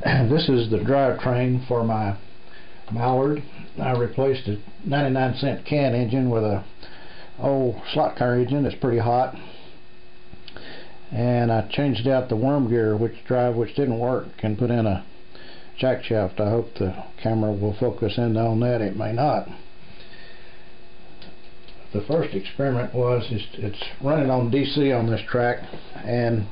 This is the drivetrain for my Mallard. I replaced a 99-cent can engine with a old slot car engine that's pretty hot, and I changed out the worm gear which didn't work, and put in a jack shaft. I hope the camera will focus in on that. It may not. The first experiment was it's running on DC on this track, and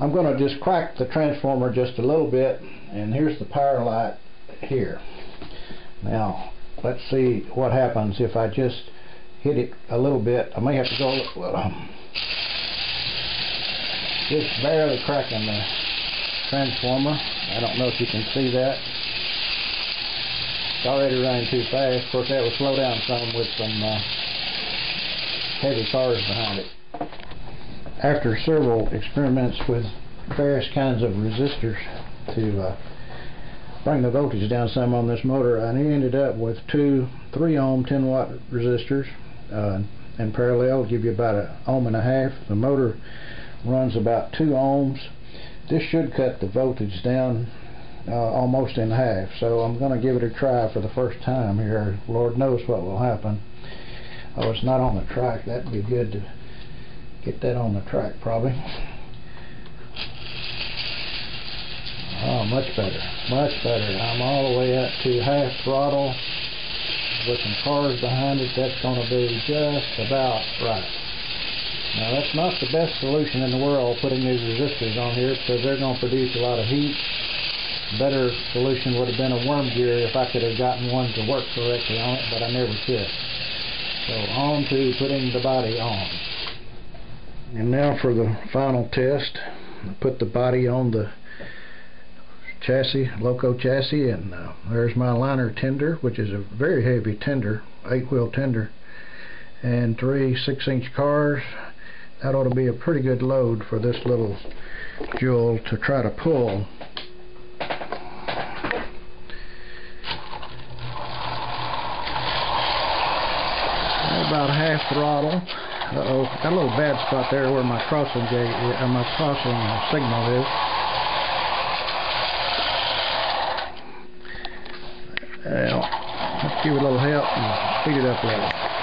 I'm going to just crack the transformer just a little bit, and here's the power light here. Now let's see what happens if I just hit it a little bit. I may have to go just barely cracking the transformer. I don't know if you can see that. It's already running too fast. Of course, that will slow down some with some heavy cars behind it. After several experiments with various kinds of resistors to bring the voltage down some on this motor, I ended up with two 3-ohm 10-watt resistors in parallel. Give you about 1.5 ohms. The motor runs about 2 ohms. This should cut the voltage down almost in half. So I'm going to give it a try for the first time here. Lord knows what will happen. Oh, it's not on the track. That'd be good to get that on the track, probably. Oh, much better, much better. I'm all the way up to half throttle with some cars behind it. That's going to be just about right. Now, that's not the best solution in the world, putting these resistors on here, because they're going to produce a lot of heat. Better solution would have been a worm gear if I could have gotten one to work correctly on it, but I never could. So on to putting the body on. And now for the final test. I put the body on the chassis, loco chassis, and there's my liner tender, which is a very heavy tender, 8-wheel tender, and 3 6-inch cars. That ought to be a pretty good load for this little jewel to try to pull. About half throttle. Uh-oh, got a little bad spot there where my crossing gate, my crossing signal is. Well, let's give it a little help and speed it up a little.